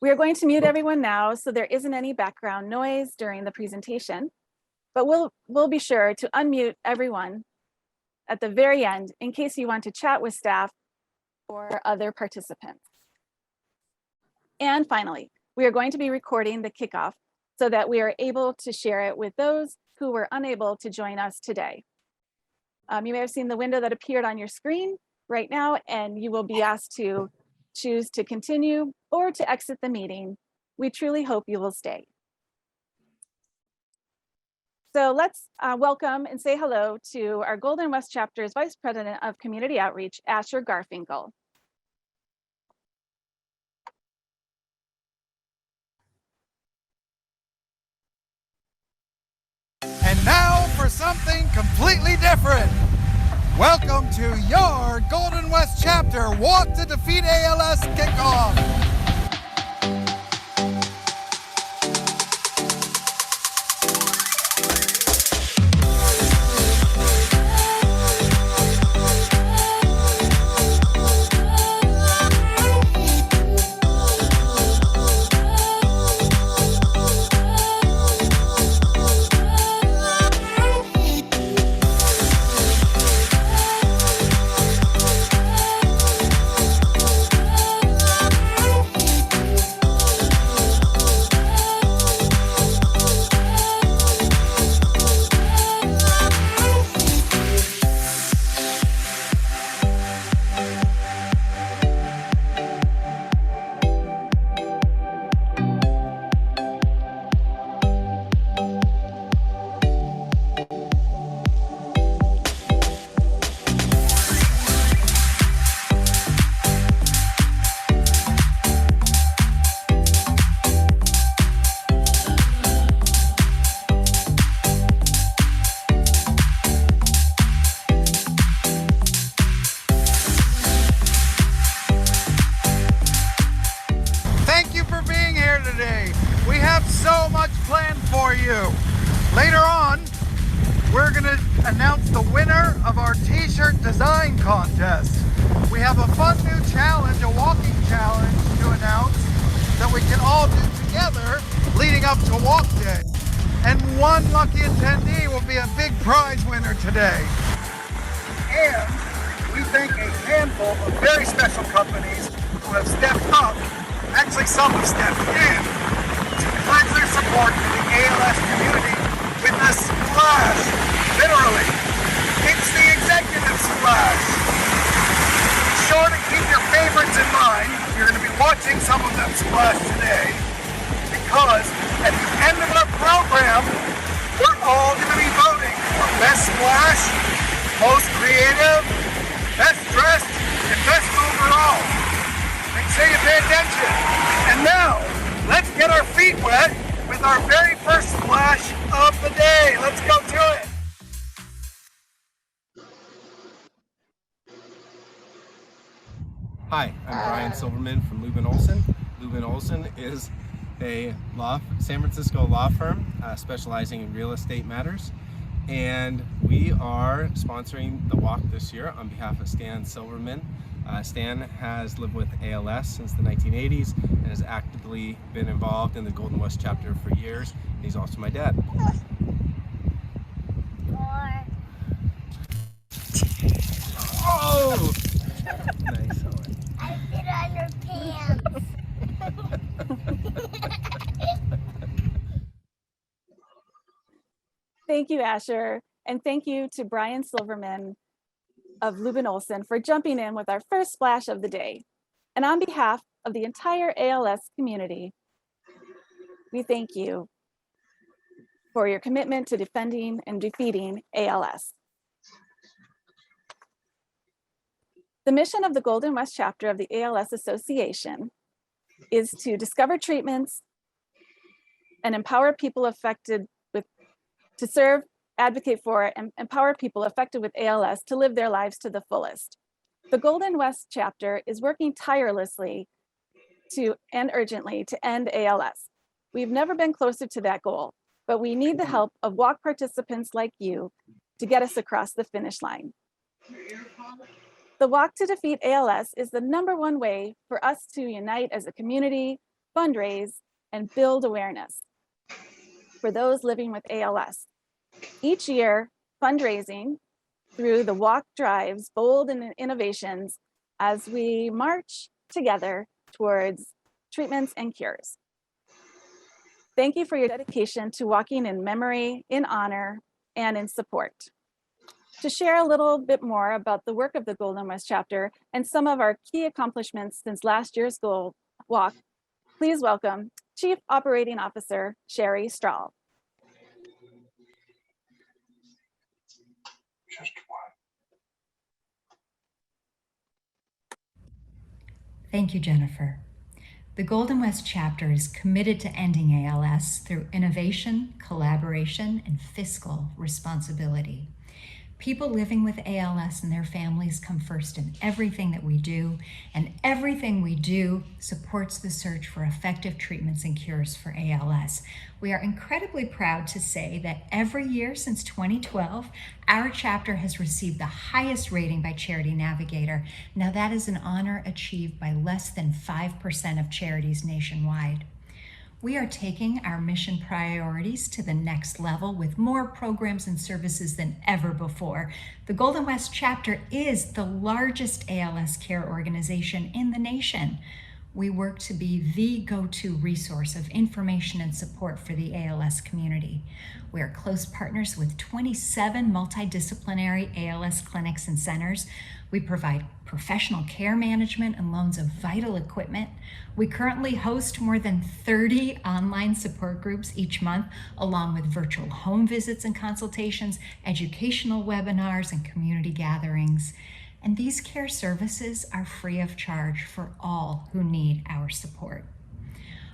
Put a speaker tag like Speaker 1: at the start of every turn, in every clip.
Speaker 1: We are going to mute everyone now so there isn't any background noise during the presentation, but we'll be sure to unmute everyone at the very end in case you want to chat with staff or other participants. And finally, we are going to be recording the kickoff so that we are able to share it with those who were unable to join us today. You may have seen the window that appeared on your screen right now, and you will be asked to choose to continue or to exit the meeting. We truly hope you will stay. So let's welcome and say hello to our Golden West Chapter's Vice President of Community Outreach, Asher Garfinkel.
Speaker 2: And now for something completely different. Welcome to your Golden West Chapter Walk to Defeat ALS kickoff. Later on, we're going to announce the winner of our t-shirt design contest. We have a fun new challenge, a walking challenge to announce that we can all do together leading up to Walk Day. And one lucky attendee will be a big prize winner today. And we thank a handful of very special companies who have stepped up, actually some have stepped in, to pledge their support to the ALS community with a splash, literally. It's the executive splash. Be sure to keep your favorites in mind. You're going to be watching some of them splash today, because at the end of our program, we're all going to be voting for best splash, most creative, best dressed, and best overall. Make sure you pay attention. And now, let's get our feet wet with our very first splash of the day. Let's go to it.
Speaker 3: Hi, I'm Brian Silverman from Lubin Olson. Lubin Olson is a San Francisco law firm specializing in real estate matters. And we are sponsoring the walk this year on behalf of Stan Silverman. Stan has lived with ALS since the 1980s and has actively been involved in the Golden West chapter for years. He's also my dad. Oh! Nice.
Speaker 4: I fit on your pants.
Speaker 1: Thank you, Asher. And thank you to Brian Silverman of Lubin Olson for jumping in with our first splash of the day. And on behalf of the entire ALS community, we thank you for your commitment to defending and defeating ALS. The mission of the Golden West chapter of the ALS Association is to discover treatments and empower people affected with, to serve, advocate for, and empower people affected with ALS to live their lives to the fullest. The Golden West chapter is working tirelessly and urgently to end ALS. We've never been closer to that goal, but we need the help of walk participants like you to get us across the finish line. The Walk to Defeat ALS is the #1 way for us to unite as a community, fundraise, and build awareness for those living with ALS. Each year, fundraising through the walk drives bold innovations as we march together towards treatments and cures. Thank you for your dedication to walking in memory, in honor, and in support. To share a little bit more about the work of the Golden West chapter and some of our key accomplishments since last year's goal walk, please welcome Chief Operating Officer Sherry Strahl.
Speaker 5: Thank you, Jennifer. The Golden West chapter is committed to ending ALS through innovation, collaboration, and fiscal responsibility. People living with ALS and their families come first in everything that we do, and everything we do supports the search for effective treatments and cures for ALS. We are incredibly proud to say that every year since 2012, our chapter has received the highest rating by Charity Navigator. Now that is an honor achieved by less than 5% of charities nationwide. We are taking our mission priorities to the next level with more programs and services than ever before. The Golden West chapter is the largest ALS care organization in the nation. We work to be the go-to resource of information and support for the ALS community. We are close partners with 27 multidisciplinary ALS clinics and centers. We provide professional care management and loans of vital equipment. We currently host more than 30 online support groups each month, along with virtual home visits and consultations, educational webinars, and community gatherings. And these care services are free of charge for all who need our support.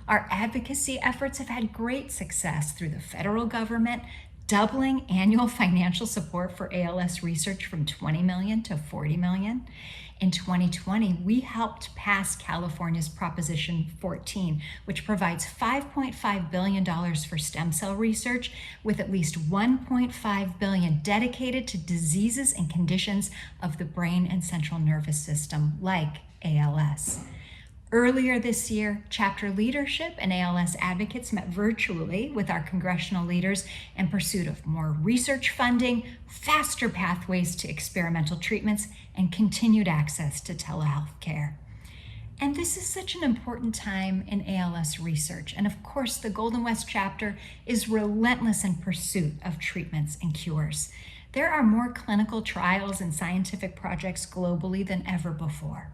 Speaker 5: Our advocacy efforts have had great success through the federal government, doubling annual financial support for ALS research from $20 million to $40 million. In 2020, we helped pass California's Proposition 14, which provides $5.5 billion for stem cell research, with at least $1.5 billion dedicated to diseases and conditions of the brain and central nervous system, like ALS. Earlier this year, chapter leadership and ALS advocates met virtually with our congressional leaders in pursuit of more research funding, faster pathways to experimental treatments, and continued access to telehealth care. And this is such an important time in ALS research. And of course, the Golden West chapter is relentless in pursuit of treatments and cures. There are more clinical trials and scientific projects globally than ever before.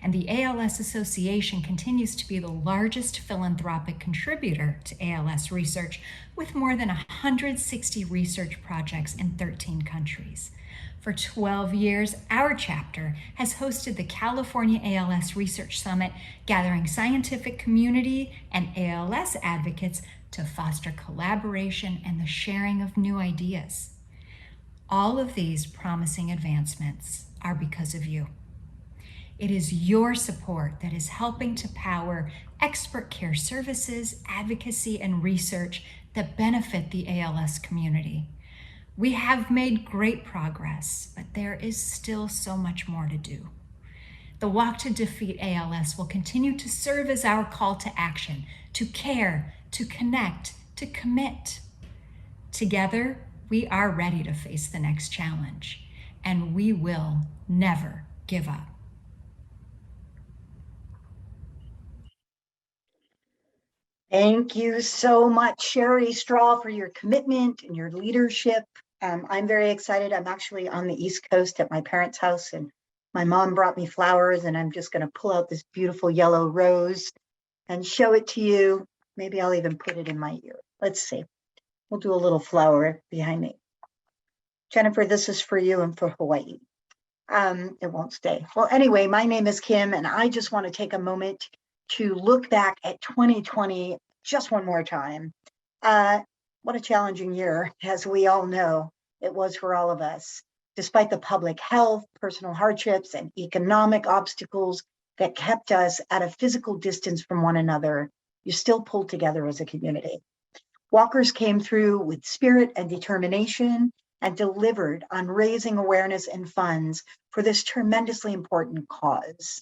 Speaker 5: And the ALS Association continues to be the largest philanthropic contributor to ALS research, with more than 160 research projects in 13 countries. For 12 years, our chapter has hosted the California ALS Research Summit, gathering scientific community and ALS advocates to foster collaboration and the sharing of new ideas. All of these promising advancements are because of you. It is your support that is helping to power expert care services, advocacy, and research that benefit the ALS community. We have made great progress, but there is still so much more to do. The Walk to Defeat ALS will continue to serve as our call to action, to care, to connect, to commit. Together, we are ready to face the next challenge, and we will never give up.
Speaker 6: Thank you so much, Sherry Strahl, for your commitment and your leadership. I'm very excited. I'm actually on the East Coast at my parents' house, and my mom brought me flowers, and I'm just going to pull out this beautiful yellow rose and show it to you. Maybe I'll even put it in my ear. Let's see. We'll do a little flower behind me. Jennifer, this is for you and for Hawaii. It won't stay. Well, anyway, my name is Kim, and I just want to take a moment to look back at 2020 just one more time. What a challenging year, as we all know, it was for all of us. Despite the public health, personal hardships, and economic obstacles that kept us at a physical distance from one another, you still pulled together as a community. Walkers came through with spirit and determination and delivered on raising awareness and funds for this tremendously important cause.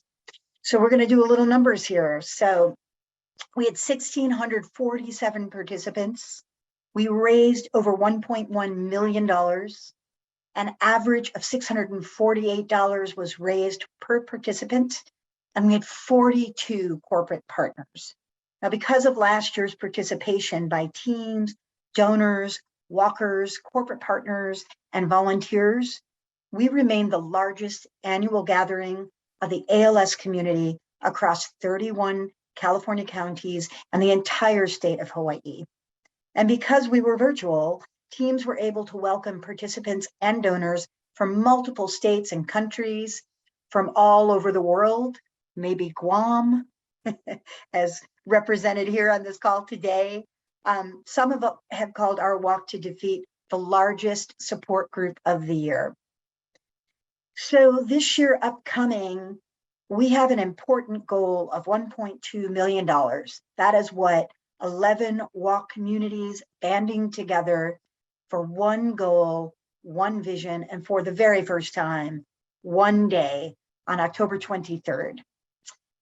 Speaker 6: So we're going to do a little numbers here. So We had 1,647 participants. We raised over $1.1 million. An average of $648 was raised per participant, and we had 42 corporate partners. Now, because of last year's participation by teams, donors, walkers, corporate partners, and volunteers, we remain the largest annual gathering of the ALS community across 31 California counties and the entire state of Hawaii. And because we were virtual, teams were able to welcome participants and donors from multiple states and countries, from all over the world, maybe Guam, as represented here on this call today. Some of them have called our Walk to Defeat the largest support group of the year. So this year upcoming, we have an important goal of $1.2 million. That is what 11 walk communities banding together for one goal, one vision, and for the very first time, one day on October 23rd.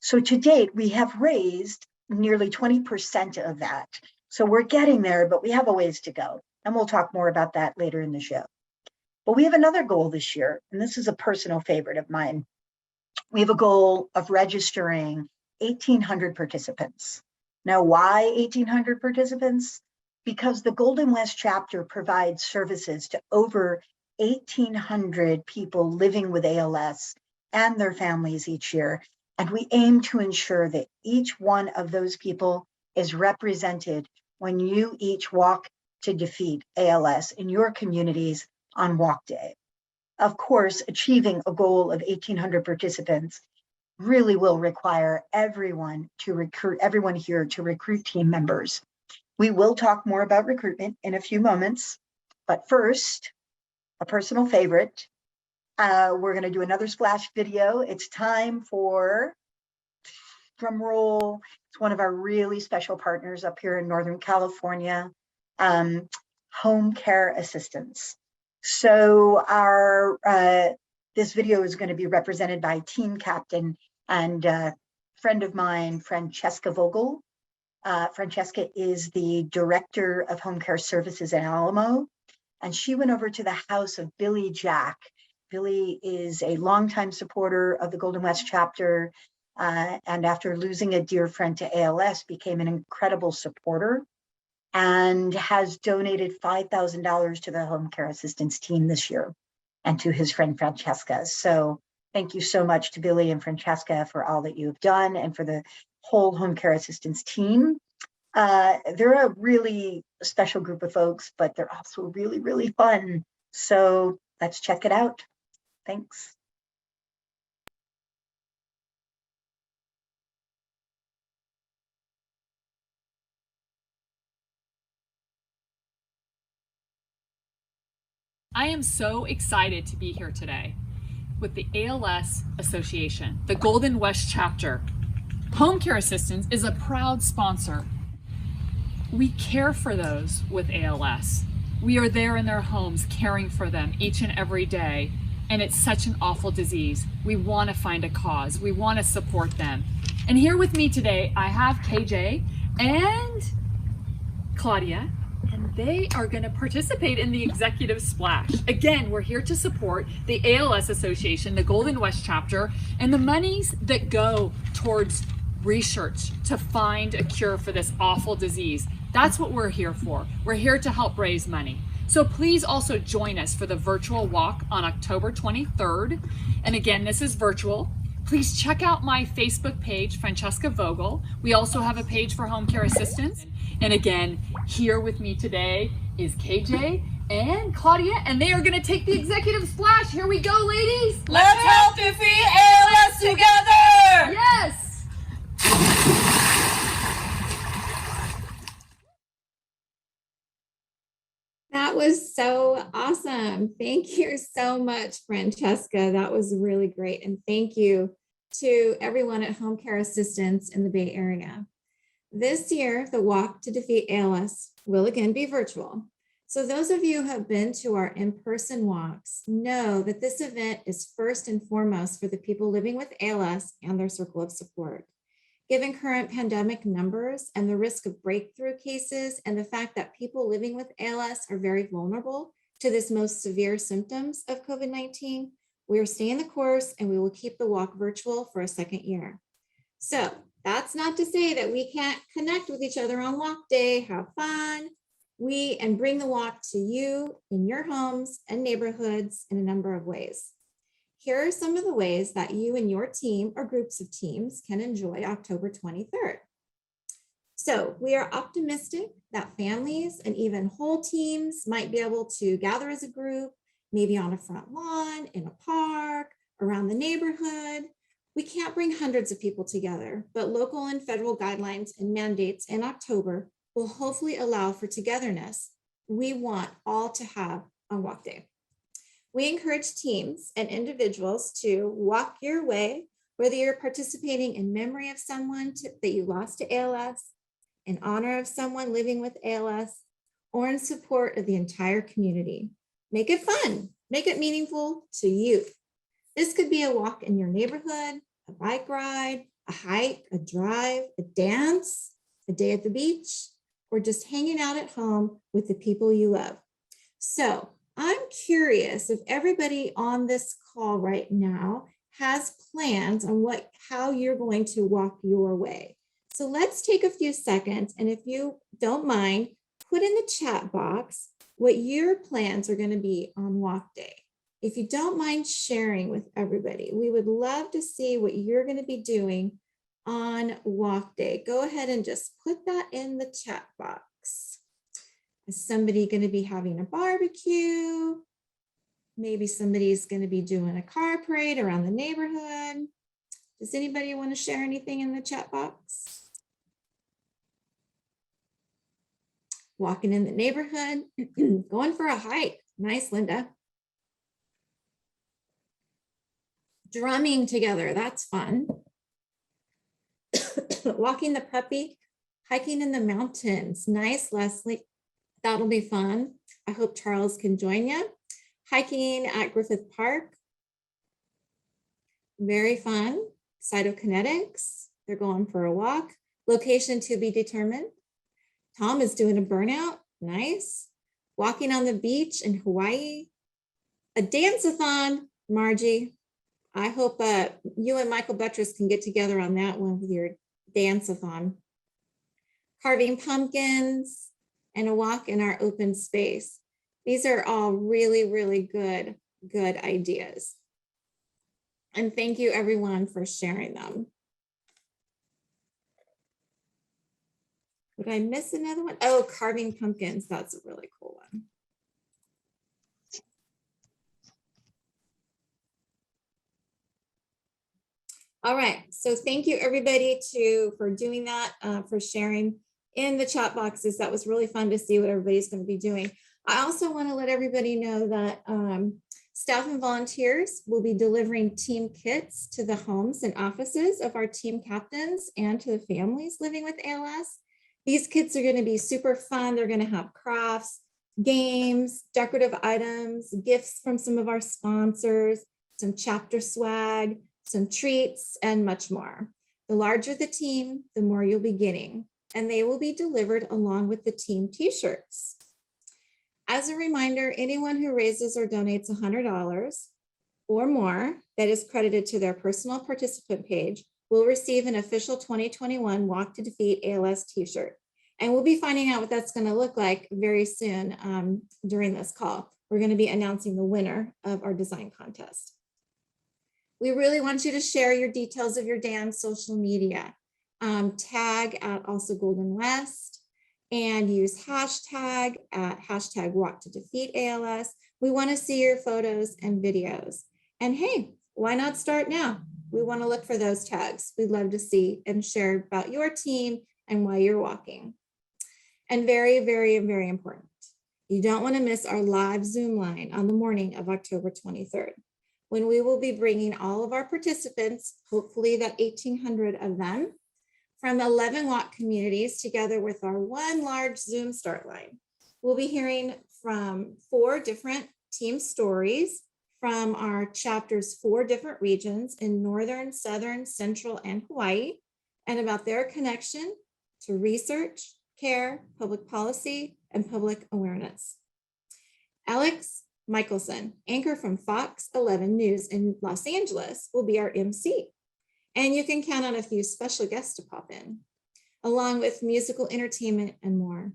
Speaker 6: So to date, we have raised nearly 20% of that. So we're getting there, but we have a ways to go. And we'll talk more about that later in the show. But we have another goal this year, and this is a personal favorite of mine. We have a goal of registering 1,800 participants. Now, why 1,800 participants? Because the Golden West chapter provides services to over 1,800 people living with ALS and their families each year. And we aim to ensure that each one of those people is represented when you each walk to defeat ALS in your communities on Walk Day. Of course, achieving a goal of 1,800 participants really will require everyone here to recruit team members. We will talk more about recruitment in a few moments, but first, a personal favorite. We're going to do another splash video. It's time for, drum roll, it's one of our really special partners up here in Northern California, home care assistants. So this video is going to be represented by team captain and friend of mine, Francesca Vogel. Francesca is the director of home care services in Alamo, and she went over to the house of Billy Jack. Billy is a longtime supporter of the Golden West chapter, and after losing a dear friend to ALS, became an incredible supporter and has donated $5,000 to the home care assistance team this year and to his friend Francesca. So thank you so much to Billy and Francesca for all that you've done and for the whole home care assistance team. They're a really special group of folks, but they're also really, really fun. So let's check it out. Thanks.
Speaker 7: I am so excited to be here today with the ALS Association, the Golden West chapter. Home Care Assistance is a proud sponsor. We care for those with ALS. We are there in their homes caring for them each and every day. And it's such an awful disease. We want to find a cause. We want to support them. And here with me today, I have KJ and Claudia, and they are going to participate in the executive splash. Again, we're here to support the ALS Association, the Golden West chapter, and the monies that go towards research to find a cure for this awful disease. That's what we're here for. We're here to help raise money. So please also join us for the virtual walk on October 23rd. And again, this is virtual. Please check out my Facebook page, Francesca Vogel. We also have a page for home care assistance. And again, here with me today is KJ and Claudia, and they are going to take the executive splash. Here we go, ladies.
Speaker 8: Let's help defeat ALS together!
Speaker 7: Yes.
Speaker 9: That was so awesome. Thank you so much, Francesca. That was really great. And thank you to everyone at Home Care Assistance in the Bay Area. This year, the Walk to Defeat ALS will again be virtual. So those of you who have been to our in-person walks know that this event is first and foremost for the people living with ALS and their circle of support. Given current pandemic numbers and the risk of breakthrough cases and the fact that people living with ALS are very vulnerable to this most severe symptoms of COVID-19, we are staying the course and we will keep the walk virtual for a second year. So that's not to say that we can't connect with each other on walk day, have fun, and bring the walk to you in your homes and neighborhoods in a number of ways. Here are some of the ways that you and your team or groups of teams can enjoy October 23rd. So we are optimistic that families and even whole teams might be able to gather as a group, maybe on a front lawn, in a park, around the neighborhood. We can't bring hundreds of people together, but local and federal guidelines and mandates in October will hopefully allow for togetherness we want all to have on walk day. We encourage teams and individuals to walk your way, whether you're participating in memory of someone that you lost to ALS, in honor of someone living with ALS, or in support of the entire community. Make it fun, make it meaningful to you. This could be a walk in your neighborhood, a bike ride, a hike, a drive, a dance, a day at the beach, or just hanging out at home with the people you love. So I'm curious if everybody on this call right now has plans on how you're going to walk your way. So let's take a few seconds, and if you don't mind, put in the chat box what your plans are going to be on walk day. If you don't mind sharing with everybody, we would love to see what you're going to be doing on walk day. Go ahead and just put that in the chat box. Is somebody going to be having a barbecue? Maybe somebody's going to be doing a car parade around the neighborhood. Does anybody want to share anything in the chat box? Walking in the neighborhood, going for a hike. Nice, Linda. Drumming together, that's fun. Walking the puppy, hiking in the mountains. Nice, Leslie. That'll be fun. I hope Charles can join you. Hiking at Griffith Park. Very fun. Cytokinetics, they're going for a walk. Location to be determined. Tom is doing a burnout. Nice. Walking on the beach in Hawaii. A dance-a-thon, Margie. I hope you and Michael Buttress can get together on that one with your dance-a-thon. Carving pumpkins and a walk in our open space. These are all really, really good ideas. And thank you everyone for sharing them. Would I miss another one? Oh, carving pumpkins. That's a really cool one. All right, so thank you everybody for doing that, for sharing in the chat boxes. That was really fun to see what everybody's going to be doing. I also want to let everybody know that staff and volunteers will be delivering team kits to the homes and offices of our team captains and to the families living with ALS. These kits are going to be super fun. They're going to have crafts, games, decorative items, gifts from some of our sponsors, some chapter swag, some treats, and much more. The larger the team, the more you'll be getting, and they will be delivered along with the team t-shirts. As a reminder, anyone who raises or donates $100 or more that is credited to their personal participant page will receive an official 2021 Walk to Defeat ALS t-shirt. And we'll be finding out what that's going to look like very soon during this call. We're going to be announcing the winner of our design contest. We really want you to share your details of your day on social media. Tag at also Golden West and use hashtag at hashtag Walk to Defeat ALS. We want to see your photos and videos. And hey, why not start now? We want to look for those tags. We'd love to see and share about your team and why you're walking. And very, very, very important, you don't want to miss our live Zoom line on the morning of October 23rd, when we will be bringing all of our participants, hopefully that 1,800 of them, from 11 walk communities together with our one large Zoom start line. We'll be hearing from 4 different team stories from our chapter's 4 different regions in Northern, Southern, Central, and Hawaii, and about their connection to research, care, public policy, and public awareness. Alex Michelson, anchor from Fox 11 News in Los Angeles, will be our MC. And you can count on a few special guests to pop in, along with musical entertainment and more.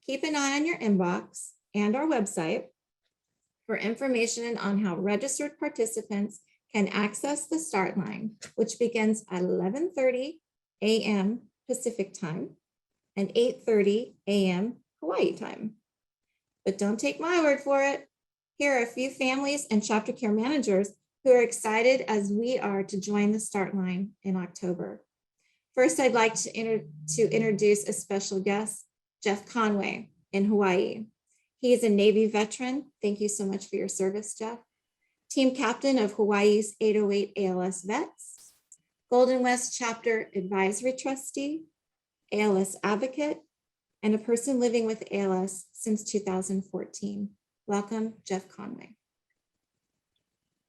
Speaker 9: Keep an eye on your inbox and our website for information on how registered participants can access the start line, which begins at 11:30 a.m. Pacific time and 8:30 a.m. Hawaii time. But don't take my word for it. Here are a few families and chapter care managers who are excited as we are to join the start line in October. First, I'd like to introduce a special guest, Jeff Conway in Hawaii. He is a Navy veteran. Thank you so much for your service, Jeff. Team captain of Hawaii's 808 ALS vets, Golden West Chapter Advisory Trustee, ALS advocate, and a person living with ALS since 2014. Welcome, Jeff Conway.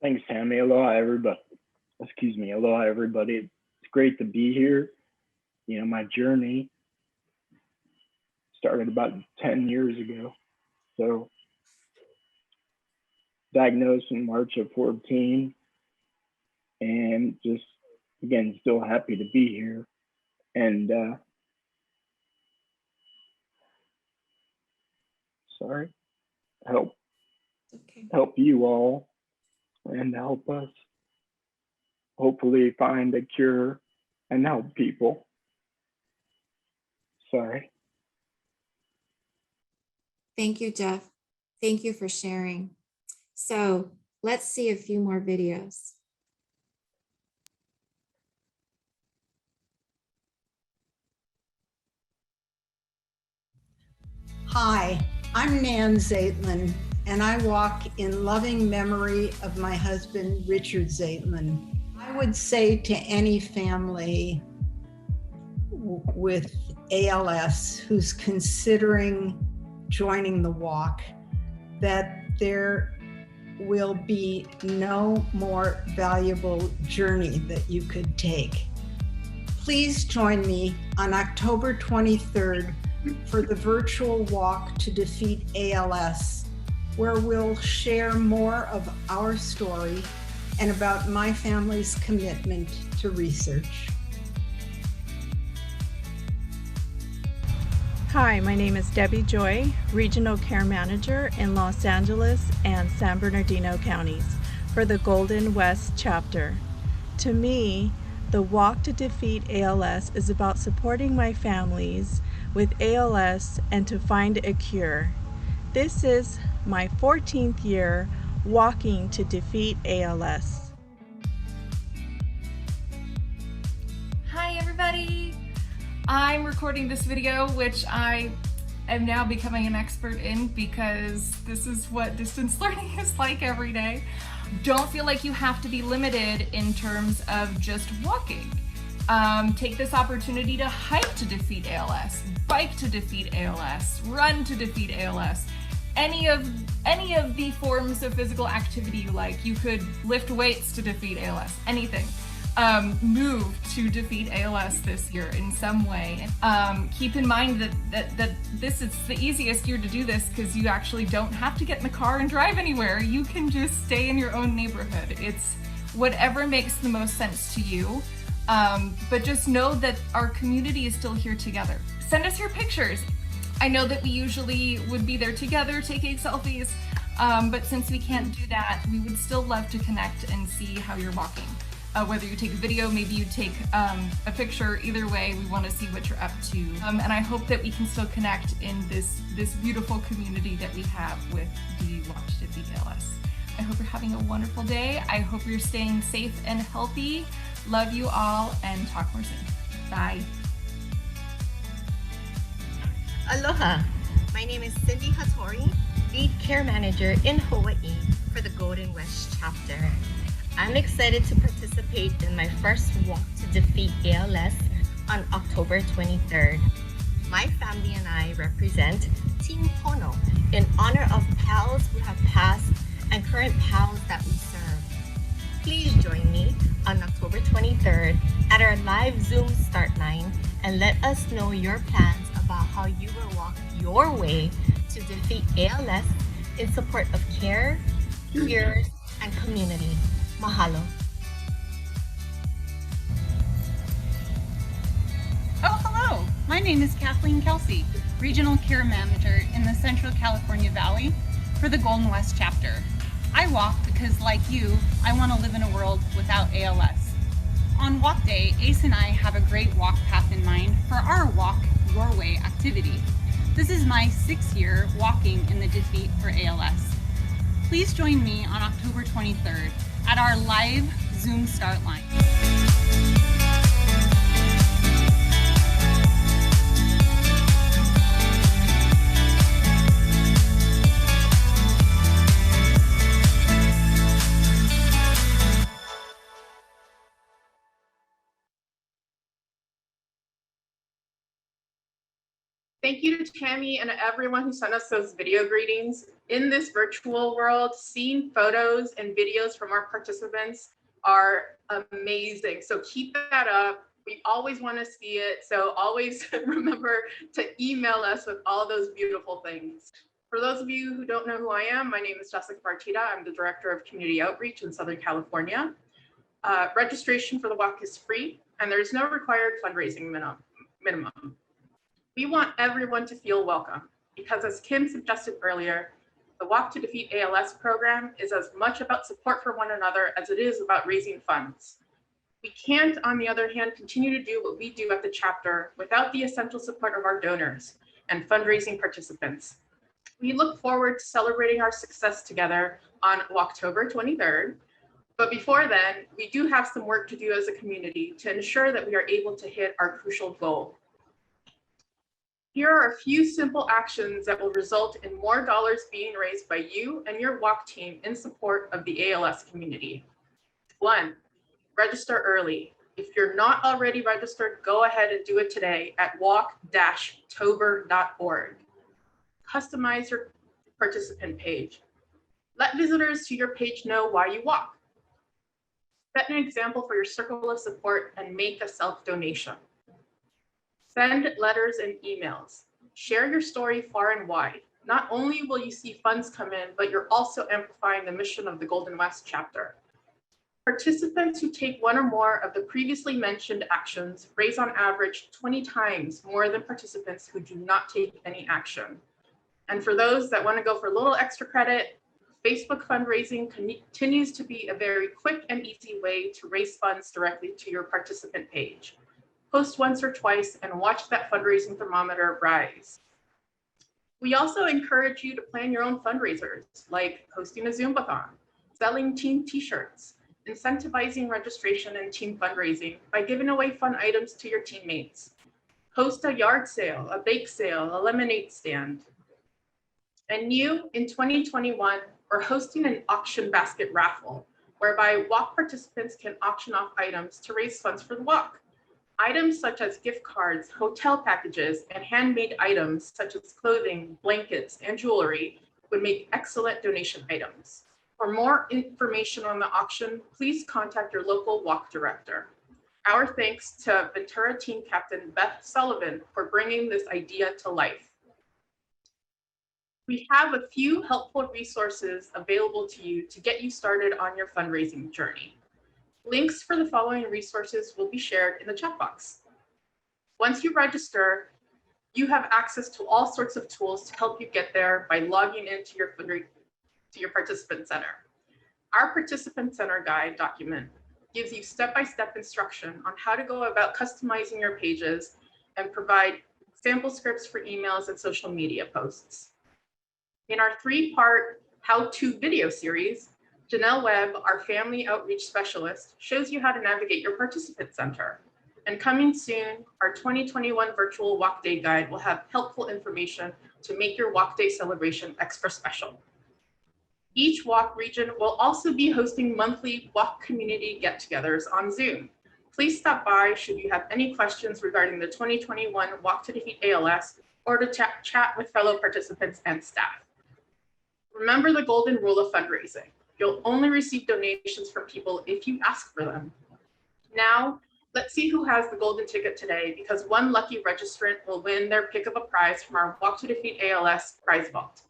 Speaker 10: Thanks, Tammy. Aloha, everybody. Aloha, everybody. It's great to be here. You know, my journey started about 10 years ago. So, diagnosed in March of 14, and just, again, still happy to be here. And, help you all and help us hopefully find a cure and help people. Sorry.
Speaker 9: Thank you, Jeff. Thank you for sharing. So let's see a few more videos.
Speaker 11: Hi, I'm Nan Zaitlin, and I walk in loving memory of my husband, Richard Zaitlin. I would say to any family with ALS who's considering joining the walk that there will be no more valuable journey that you could take. Please join me on October 23rd for the virtual walk to defeat ALS, where we'll share more of our story and about my family's commitment to research.
Speaker 12: Hi, my name is Debbie Joy, Regional Care Manager in Los Angeles and San Bernardino counties for the Golden West Chapter. To me, the Walk to Defeat ALS is about supporting my families with ALS and to find a cure. This is my 14th year walking to defeat ALS.
Speaker 13: Hi everybody! I'm recording this video, which I am now becoming an expert in because this is what distance learning is like every day. Don't feel like you have to be limited in terms of just walking. Take this opportunity to hike to defeat ALS, bike to defeat ALS, run to defeat ALS. Any of the forms of physical activity you like. You could lift weights to defeat ALS, anything. Move to defeat ALS this year in some way. Keep in mind that this is the easiest year to do this because you actually don't have to get in the car and drive anywhere. You can just stay in your own neighborhood. It's whatever makes the most sense to you. But just know that our community is still here together. Send us your pictures. I know that we usually would be there together taking selfies, but since we can't do that, we would still love to connect and see how you're walking. Whether you take a video, maybe you take a picture, either way, we want to see what you're up to. And I hope that we can still connect in this beautiful community that we have with the Walk to Defeat ALS. I hope you're having a wonderful day. I hope you're staying safe and healthy. Love you all and talk more soon. Bye.
Speaker 14: Aloha, my name is Cindy Hattori, Lead Care Manager in Hawaii for the Golden West Chapter. I'm excited to participate in my first Walk to Defeat ALS on October 23rd. My family and I represent Team Pono in honor of pals who have passed and current pals that we serve. please join me on October 23rd at our live Zoom start line and let us know your plans about how you will walk your way to defeat ALS in support of care, peers, and community. Mahalo.
Speaker 15: Oh, hello. My name is Kathleen Kelsey, Regional Care Manager in the Central California Valley for the Golden West Chapter. I walk because, like you, I want to live in a world without ALS. On Walk Day, Ace and I have a great walk path in mind for our Walk Your Way activity. This is my 6th year walking in the defeat for ALS. Please join me on October 23rd at our live Zoom start line.
Speaker 16: Thank you to Tammy and everyone who sent us those video greetings. In this virtual world, seeing photos and videos from our participants are amazing. So keep that up. We always want to see it. So always remember to email us with all those beautiful things. For those of you who don't know who I am, my name is Jessica Partita. I'm the Director of Community Outreach in Southern California. Registration for the walk is free and there's no required fundraising minimum. We want everyone to feel welcome because, as Kim suggested earlier, the Walk to Defeat ALS program is as much about support for one another as it is about raising funds. We can't, on the other hand, continue to do what we do at the chapter without the essential support of our donors and fundraising participants. We look forward to celebrating our success together on October 23rd. But before then, we do have some work to do as a community to ensure that we are able to hit our crucial goal. Here are a few simple actions that will result in more dollars being raised by you and your walk team in support of the ALS community. 1, register early. If you're not already registered, go ahead and do it today at walk-tober.org. Customize your participant page. Let visitors to your page know why you walk. Set an example for your circle of support and make a self-donation. Send letters and emails. Share your story far and wide. Not only will you see funds come in, but you're also amplifying the mission of the Golden West chapter. Participants who take one or more of the previously mentioned actions raise on average 20 times more than participants who do not take any action. And for those that want to go for a little extra credit, Facebook fundraising continues to be a very quick and easy way to raise funds directly to your participant page. Post once or twice and watch that fundraising thermometer rise. We also encourage you to plan your own fundraisers, like hosting a Zoomathon, selling team t-shirts, incentivizing registration and team fundraising by giving away fun items to your teammates. Host a yard sale, a bake sale, a lemonade stand. And you, in 2021, are hosting an auction basket raffle, whereby walk participants can auction off items to raise funds for the walk. Items such as gift cards, hotel packages, and handmade items such as clothing, blankets, and jewelry would make excellent donation items. For more information on the auction, please contact your local walk director. Our thanks to Ventura Team Captain Beth Sullivan for bringing this idea to life. We have a few helpful resources available to you to get you started on your fundraising journey. Links for the following resources will be shared in the chat box. Once you register, you have access to all sorts of tools to help you get there by logging into your participant center. Our participant center guide document gives you step-by-step instruction on how to go about customizing your pages and provide sample scripts for emails and social media posts. In our 3-part how-to video series, Janelle Webb, our family outreach specialist, shows you how to navigate your participant center. And coming soon, our 2021 virtual walk day guide will have helpful information to make your walk day celebration extra special. Each walk region will also be hosting monthly walk community get-togethers on Zoom. Please stop by should you have any questions regarding the 2021 Walk to Defeat ALS or to chat with fellow participants and staff. Remember the golden rule of fundraising. You'll only receive donations from people if you ask for them. Now, let's see who has the golden ticket today, because one lucky registrant will win their pick of a prize from our Walk to Defeat ALS prize vault.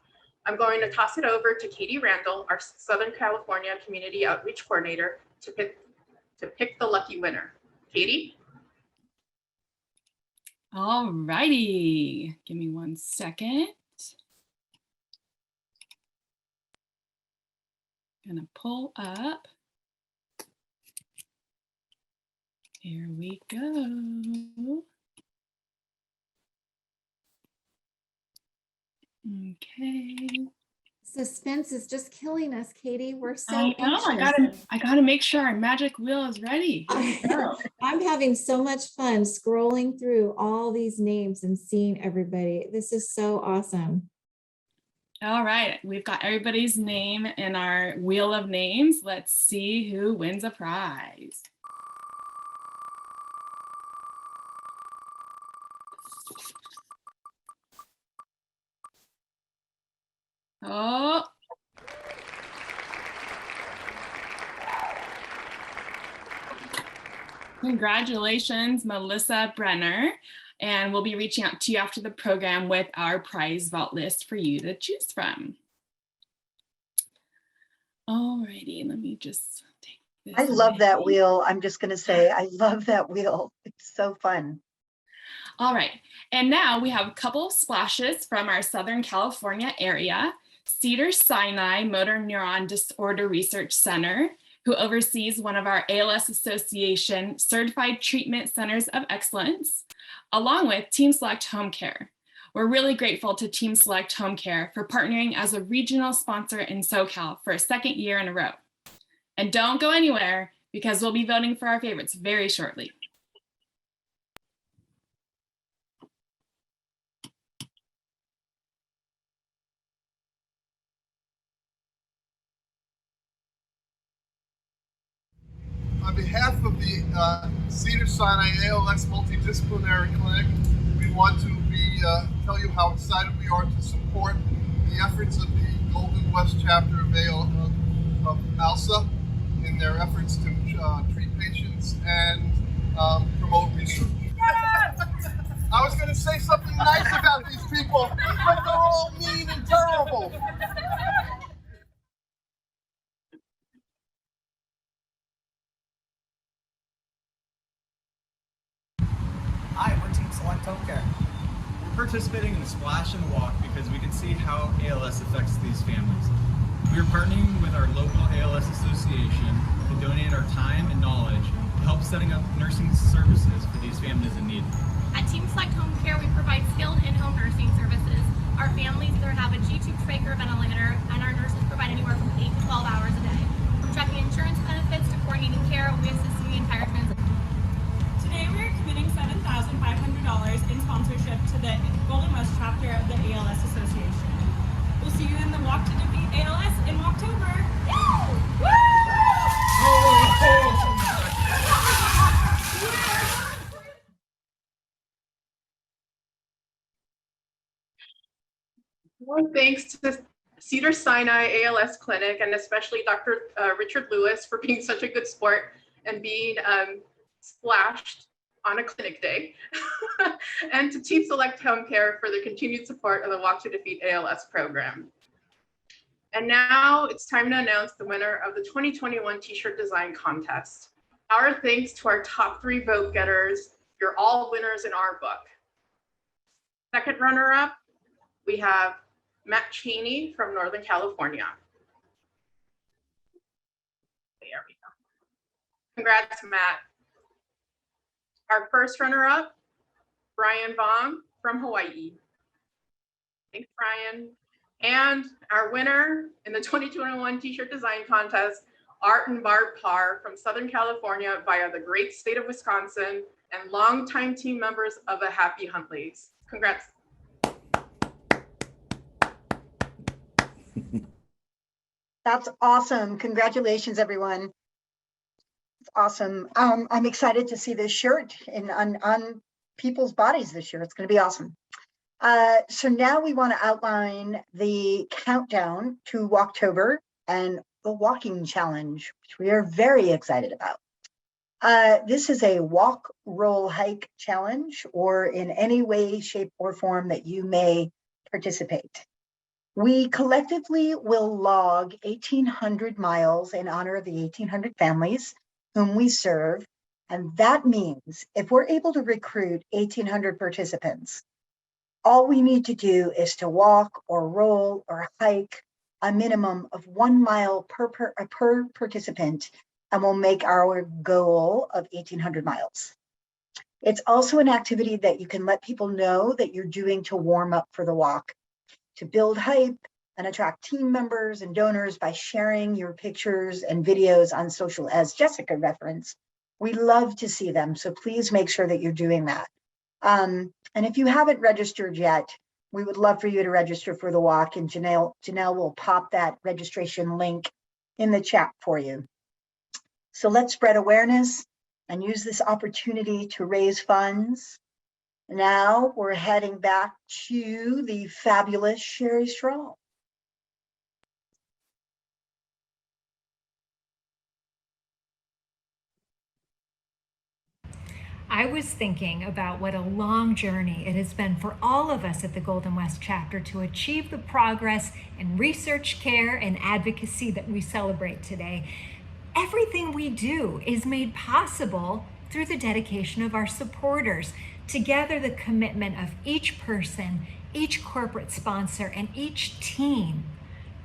Speaker 16: I'm going to toss it over to Katie Randall, our Southern California Community Outreach Coordinator, to pick the lucky winner. Katie?
Speaker 13: All righty, give me 1 second. Gonna pull up. Here we go. Okay.
Speaker 9: Suspense is just killing us, Katie. We're so
Speaker 13: I know.
Speaker 9: anxious.
Speaker 13: I gotta make sure our magic wheel is ready.
Speaker 9: I'm having so much fun scrolling through all these names and seeing everybody. This is so awesome.
Speaker 13: All right, we've got everybody's name in our wheel of names. Let's see who wins a prize. Oh. Congratulations, Melissa Brenner. And we'll be reaching out to you after the program with our prize vault list for you to choose from. Alrighty, let me just take this.
Speaker 6: I love that wheel. I'm just going to say, I love that wheel. It's so fun.
Speaker 13: All right, and now we have a couple of splashes from our Southern Cedar area. Cedars-Sinai Motor Neuron Disorder Research Center, who oversees one of our ALS Association Certified Treatment Centers of Excellence, along with Team Select Home Care. We're really grateful to Team Select Home Care for partnering as a regional sponsor in SoCal for a second year in a row. And don't go anywhere, because we'll be voting for our favorites very shortly.
Speaker 17: On behalf of the Cedars-Sinai ALS Multidisciplinary Clinic, we want to tell you how excited we are to support the efforts of the Golden West chapter of ALSA in their efforts to treat patients and promote research. I was going to say something nice about these people, but they're all mean and terrible.
Speaker 18: Hi, we're Team Select Home Care. We're participating in the Splash and Walk because we can see how ALS affects these families. We are partnering with our local ALS association to donate our time and knowledge to help setting up nursing services for these families in need.
Speaker 19: At Team Select Home Care, we provide skilled in-home nursing services. Our families either have a G-tube trach or ventilator, and our nurses provide anywhere from 8 to 12 hours a day. From tracking insurance benefits to coordinating care, we assist in the entire transition.
Speaker 20: Today we are committing $7,500 in sponsorship to the Golden West chapter of the ALS Association. We'll see you in the Walk to Defeat ALS in October. Woo!
Speaker 16: Well, thanks to Cedars-Sinai ALS Clinic, and especially Dr. Richard Lewis for being such a good sport and being splashed on a clinic day, and to Team Select Home Care for the continued support of the Walk to Defeat ALS program. And now it's time to announce the winner of the 2021 T-shirt design contest. Our thanks to our top 3 vote getters. You're all winners in our book. Second runner-up, we have Matt Cheney from Northern California. There we go. Congrats, Matt. Our first runner-up, Brian Vong from Hawaii. Thanks, Brian. And our winner in the 2021 T-shirt design contest, Art and Barb Parr from Southern California via the great state of Wisconsin and longtime team members of the Happy Huntleys. Congrats.
Speaker 6: That's awesome. Congratulations, everyone. It's awesome. I'm excited to see this shirt on people's bodies this year. It's going to be awesome. So now we want to outline the countdown to Walktober and the walking challenge, which we are very excited about. This is a walk, roll, hike challenge, or in any way, shape, or form that you may participate. We collectively will log 1,800 miles in honor of the 1,800 families whom we serve. And that means if we're able to recruit 1,800 participants, all we need to do is to walk or roll or hike a minimum of 1 mile per participant, and we'll make our goal of 1,800 miles. It's also an activity that you can let people know that you're doing to warm up for the walk, to build hype and attract team members and donors by sharing your pictures and videos on social, as Jessica referenced. We love to see them, so please make sure that you're doing that. And if you haven't registered yet, we would love for you to register for the walk, and Janelle will pop that registration link in the chat for you. So let's spread awareness and use this opportunity to raise funds. Now we're heading back to the fabulous Sherry Strahl.
Speaker 5: I was thinking about what a long journey it has been for all of us at the Golden West chapter to achieve the progress in research, care, and advocacy that we celebrate today. Everything we do is made possible through the dedication of our supporters. Together, the commitment of each person, each corporate sponsor, and each team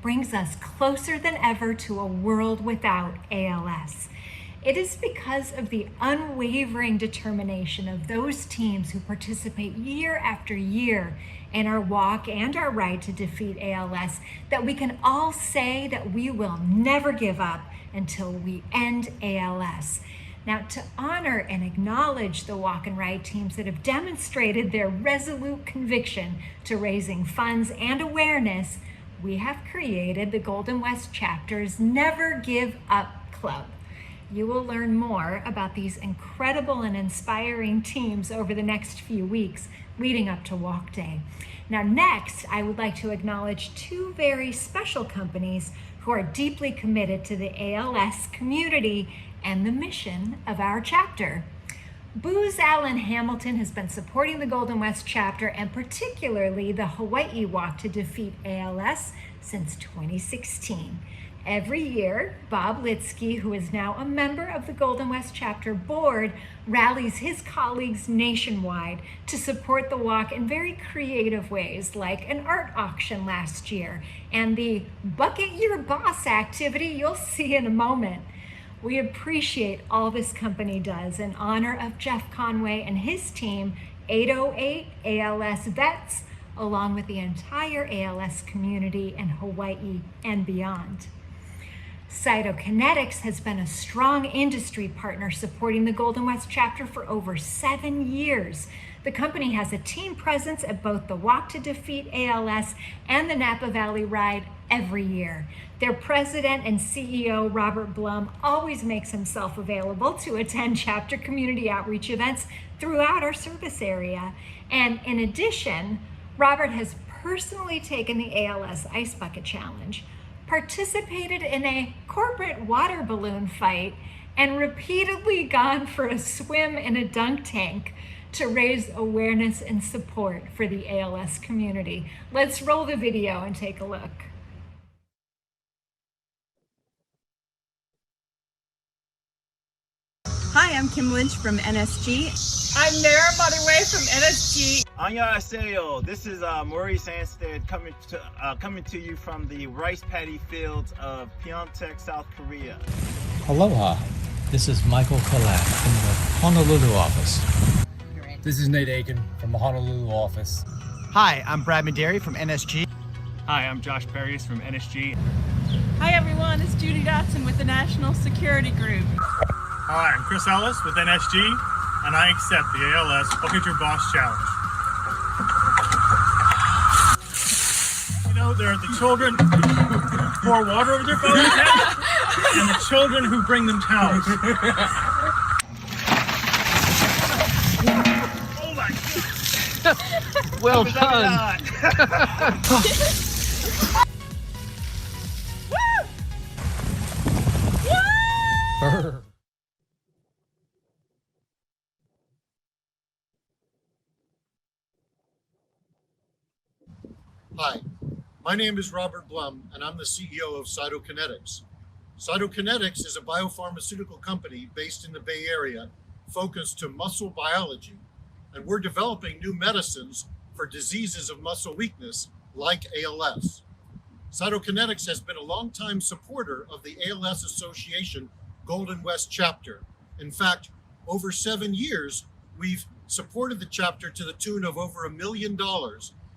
Speaker 5: brings us closer than ever to a world without ALS. It is because of the unwavering determination of those teams who participate year after year in our walk and our ride to defeat ALS that we can all say that we will never give up until we end ALS. Now, to honor and acknowledge the walk and ride teams that have demonstrated their resolute conviction to raising funds and awareness, we have created the Golden West Chapter's Never Give Up Club. You will learn more about these incredible and inspiring teams over the next few weeks leading up to Walk Day. Now, next, I would like to acknowledge two very special companies who are deeply committed to the ALS community and the mission of our chapter. Booz Allen Hamilton has been supporting the Golden West chapter and particularly the Hawaii Walk to Defeat ALS since 2016. Every year, Bob Litsky, who is now a member of the Golden West chapter board, rallies his colleagues nationwide to support the walk in very creative ways, like an art auction last year and the Bucket Your Boss activity you'll see in a moment. We appreciate all this company does in honor of Jeff Conway and his team, 808 ALS Vets, along with the entire ALS community in Hawaii and beyond. Cytokinetics has been a strong industry partner supporting the Golden West chapter for over 7 years. The company has a team presence at both the Walk to Defeat ALS and the Napa Valley Ride every year. Their president and CEO, Robert Blum, always makes himself available to attend chapter community outreach events throughout our service area. And in addition, Robert has personally taken the ALS Ice Bucket Challenge, participated in a corporate water balloon fight, and repeatedly gone for a swim in a dunk tank to raise awareness and support for the ALS community. Let's roll the video and take a look.
Speaker 21: Hi, I'm Kim Lynch from NSG.
Speaker 8: I'm Nara Money from NSG.
Speaker 22: Annyeonghaseyo. This is Maurice Anstead coming to you from the rice paddy fields of Pyeongtaek, South Korea.
Speaker 23: Aloha. This is Michael Kalak from the Honolulu office.
Speaker 24: This is Nate Aiken from the Honolulu office.
Speaker 25: Hi, I'm Brad Mederi from NSG.
Speaker 26: Hi, I'm Josh Perius from NSG.
Speaker 27: Hi everyone, it's Judy Dotson with the National Security Group.
Speaker 28: Hi, I'm Chris Ellis with NSG, and I accept the ALS Bucket Your Boss Challenge. You know, there are the children who pour water over their father's head, and the children who bring them towels. Oh my God!
Speaker 23: Well done!
Speaker 1: Hi, my name is Robert Blum, and I'm the CEO of Cytokinetics. Cytokinetics is a biopharmaceutical company based in the Bay Area focused to muscle biology, and we're developing new medicines for diseases of muscle weakness like ALS. Cytokinetics has been a longtime supporter of the ALS Association Golden West chapter. In fact, over 7 years, we've supported the chapter to the tune of over $1 million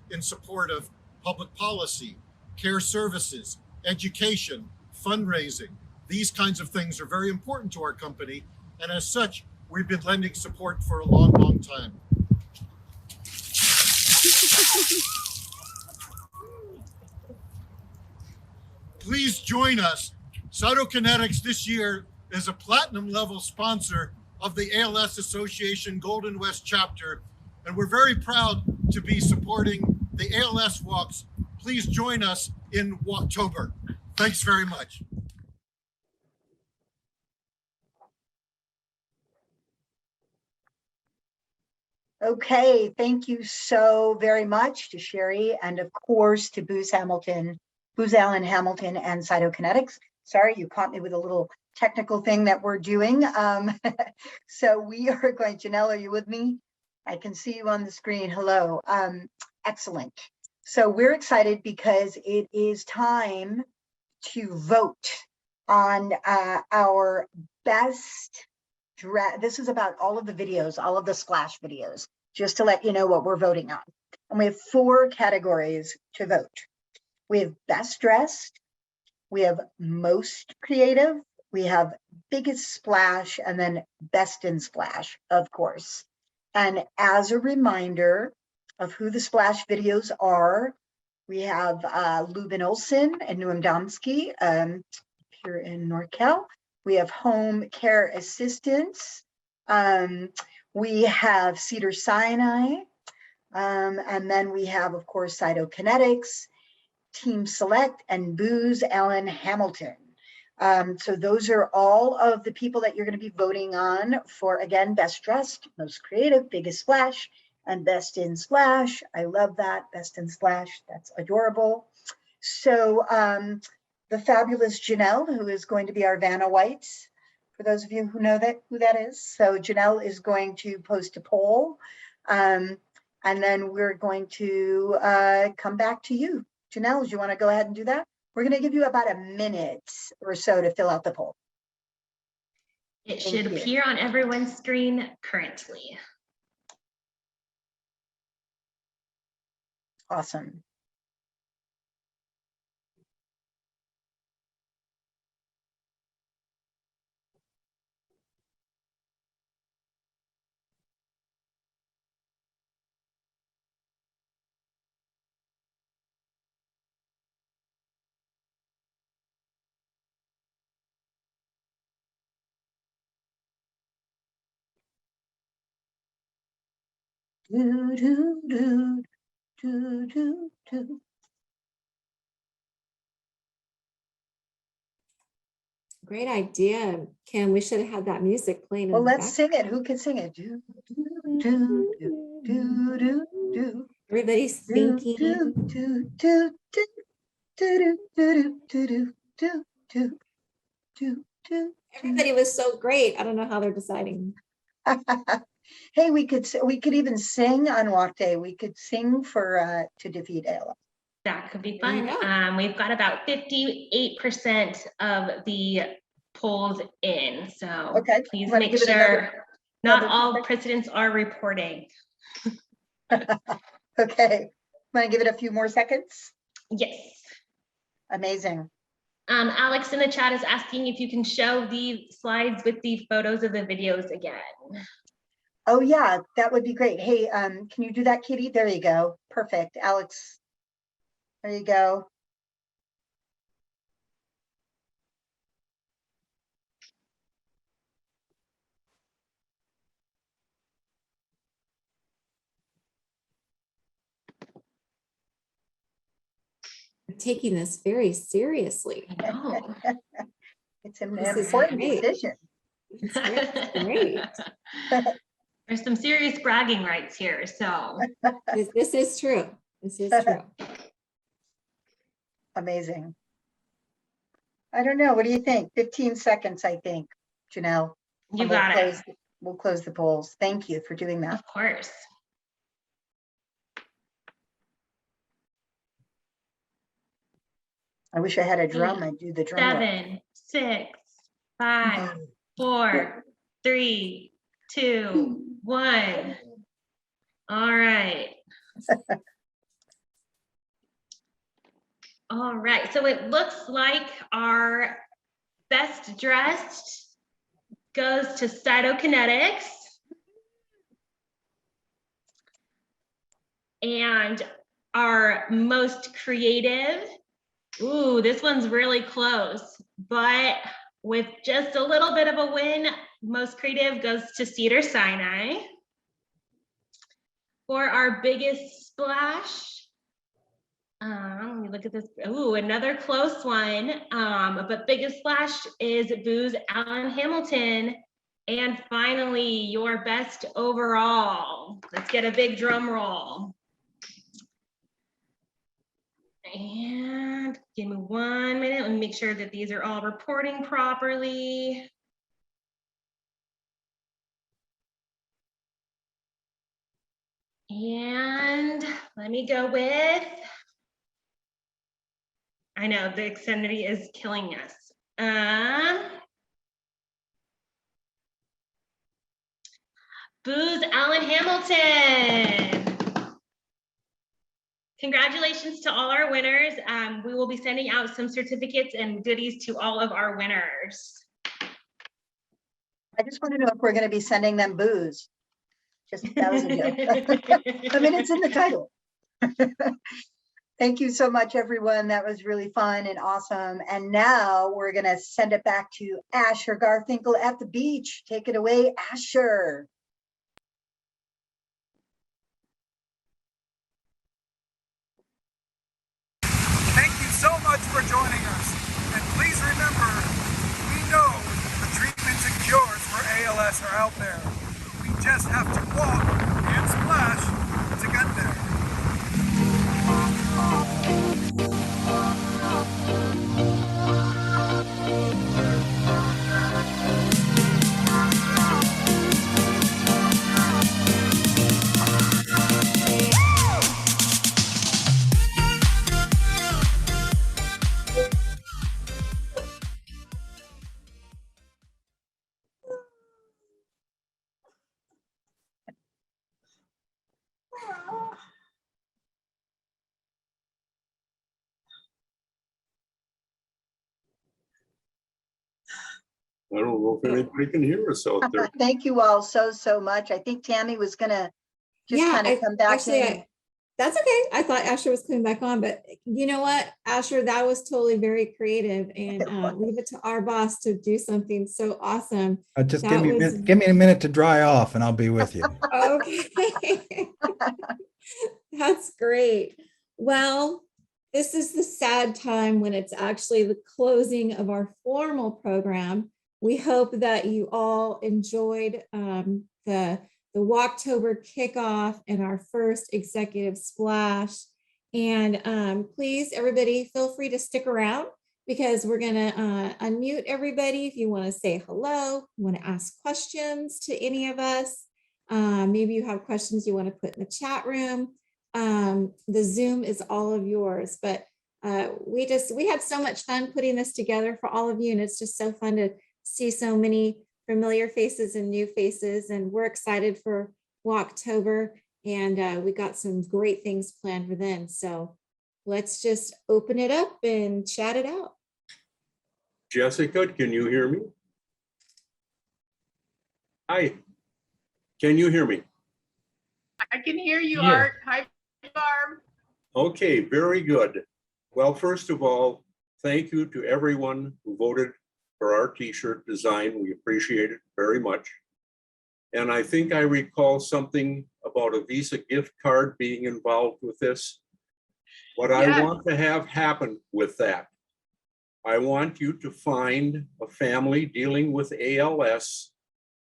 Speaker 1: in support of public policy, care services, education, fundraising. These kinds of things are very important to our company, and as such, we've been lending support for a long, long time. Please join us. Cytokinetics this year is a platinum level sponsor of the ALS Association Golden West chapter, and we're very proud to be supporting the ALS walks. Please join us in October. Thanks very much.
Speaker 6: Okay, thank you so very much to Sherry and of course to Booz Allen Hamilton and Cytokinetics. Sorry, you caught me with a little technical thing that we're doing. So we are going, Janelle, are you with me? I can see you on the screen. Hello. Excellent. So we're excited because it is time to vote on our best dress. This is about all of the videos, all of the splash videos, just to let you know what we're voting on. And we have 4 categories to vote. We have best dressed, we have most creative, we have biggest splash, and then best in splash, of course. And as a reminder of who the splash videos are, we have Lubin Olson and Noam Domsky here in NorCal. We have home care assistants. We have Cedars-Sinai. And then we have, of course, Cytokinetics, Team Select, and Booz Allen Hamilton. So those are all of the people that you're going to be voting on for, again, best dressed, most creative, biggest splash, and best in splash. I love that, best in splash. That's adorable. So the fabulous Janelle, who is going to be our Vanna White, for those of you who know who that is. So Janelle is going to post a poll, and then we're going to come back to you. Janelle, do you want to go ahead and do that? We're going to give you about a minute or so to fill out the poll.
Speaker 2: It should appear on everyone's screen currently.
Speaker 6: Awesome. Do, do, do, do, do, do.
Speaker 9: Great idea, Kim. We should have had that music playing.
Speaker 6: Well, let's sing it. Who can sing it? Do, do, do, do, do, do.
Speaker 9: Everybody's thinking.
Speaker 6: Do, do, do, do, do, do, do, do, do, do, do.
Speaker 9: Everybody was so great. I don't know how they're deciding.
Speaker 6: Hey, we could even sing on walk day. We could sing for to defeat ALS.
Speaker 2: That could be fun. We've got about 58% of the polls in. So please make sure not all participants are reporting.
Speaker 6: Okay. Want to give it a few more seconds?
Speaker 2: Yes.
Speaker 6: Amazing.
Speaker 2: Alex in the chat is asking if you can show the slides with the photos of the videos again.
Speaker 6: Oh yeah, that would be great. Hey, can you do that, Kitty? There you go. Perfect. Alex, there you go.
Speaker 9: I'm taking this very seriously.
Speaker 2: I know.
Speaker 6: It's an important decision.
Speaker 9: It's great.
Speaker 2: There's some serious bragging rights here, so.
Speaker 9: This is true. This is true.
Speaker 6: Amazing. I don't know. What do you think? 15 seconds, I think, Janelle.
Speaker 2: You got it.
Speaker 6: We'll close the polls. Thank you for doing that.
Speaker 2: Of course.
Speaker 6: I wish I had a drum. I'd do the drum roll.
Speaker 2: 7, 6, 5, 4, 3, 2, 1. All right. All right, so it looks like our best dressed goes to Cytokinetics. And our most creative, ooh, this one's really close, but with just a little bit of a win, most creative goes to Cedars-Sinai. For our biggest splash, let me look at this. Ooh, another close one. But biggest splash is Booz Allen Hamilton. And finally, your best overall. Let's get a big drum roll. And give me 1 minute. Let me make sure that these are all reporting properly. And let me go with, I know the Xfinity is killing us. Booz Allen Hamilton. Congratulations to all our winners. We will be sending out some certificates and goodies to all of our winners.
Speaker 6: I just want to know if we're going to be sending them booze. That was a joke. I mean, it's in the title. Thank you so much, everyone. That was really fun and awesome. And now we're going to send it back to Asher Garfinkel at the beach. Take it away, Asher.
Speaker 3: Thank you so much for joining us. And please remember, we know the treatments and cures for ALS are out there. We just have to walk and splash to get there.
Speaker 4: I don't know if anybody can hear us out there.
Speaker 6: Thank you all so much. I think Tammy was gonna just kind of come back in.
Speaker 9: That's okay. I thought Asher was coming back on, but you know what, Asher, that was totally very creative, and leave it to our boss to do something so awesome.
Speaker 7: Just give me a minute to dry off and I'll be with you.
Speaker 9: Okay. That's great. Well, this is the sad time when it's actually the closing of our formal program. We hope that you all enjoyed the Walktober kickoff and our first executive splash. And please, everybody, feel free to stick around because we're going to unmute everybody if you want to say hello, want to ask questions to any of us. Maybe you have questions you want to put in the chat room. The Zoom is all of yours, but we had so much fun putting this together for all of you, and it's just so fun to see so many familiar faces and new faces, and we're excited for Walktober, and we got some great things planned for then. So let's just open it up and chat it out.
Speaker 4: Jessica, can you hear me? Hi, can you hear me?
Speaker 16: I can hear you, Art. Hi, Barb.
Speaker 4: Okay, very good. Well, first of all, thank you to everyone who voted for our t-shirt design. We appreciate it very much. And I think I recall something about a Visa gift card being involved with this. What I want to have happen with that, I want you to find a family dealing with ALS.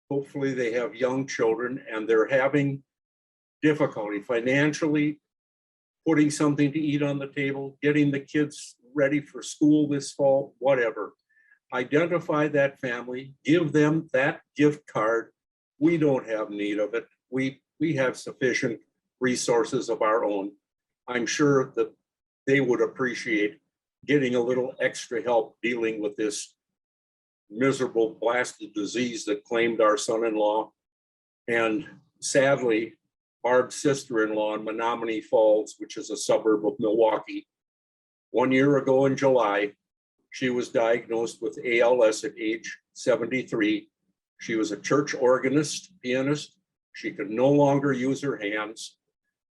Speaker 4: Hopefully they have young children and they're having difficulty financially putting something to eat on the table, getting the kids ready for school this fall, whatever. Identify that family, give them that gift card. We don't have need of it. We have sufficient resources of our own. I'm sure that they would appreciate getting a little extra help dealing with this miserable blasted disease that claimed our son-in-law. And sadly, Barb's sister-in-law in Menominee Falls, which is a suburb of Milwaukee, 1 year ago in July, she was diagnosed with ALS at age 73. She was a church organist, pianist. She could no longer use her hands.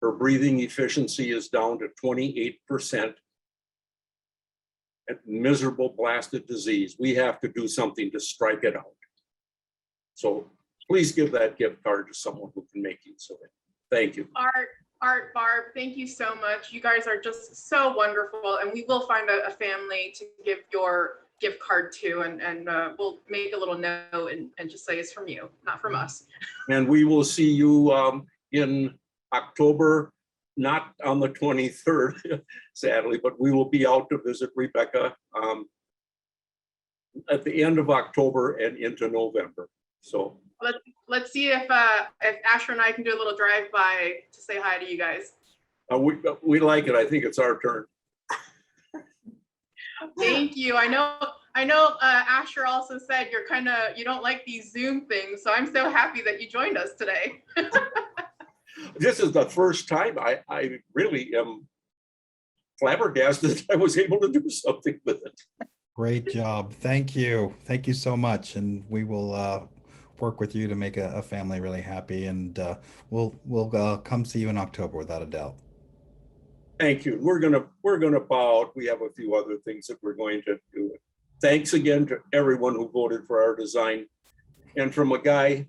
Speaker 4: Her breathing efficiency is down to 28%. A miserable blasted disease. We have to do something to strike it out. So please give that gift card to someone who can make use of it. Thank you.
Speaker 16: Art, Barb, thank you so much. You guys are just so wonderful, and we will find a family to give your gift card to, and we'll make a little note and just say it's from you, not from us.
Speaker 4: And we will see you in October, not on the 23rd, sadly, but we will be out to visit Rebecca at the end of October and into November. So
Speaker 16: let's see if Asher and I can do a little drive-by to say hi to you guys.
Speaker 4: we like it. I think it's our turn.
Speaker 16: Thank you. I know Asher also said you don't like these Zoom things, so I'm so happy that you joined us today.
Speaker 4: This is the first time I really am flabbergasted I was able to do something with it.
Speaker 7: Great job. Thank you. Thank you so much. And we will work with you to make a family really happy. And we'll come see you in October without a doubt.
Speaker 4: Thank you. We're gonna bow out. We have a few other things that we're going to do. Thanks again to everyone who voted for our design. And from a guy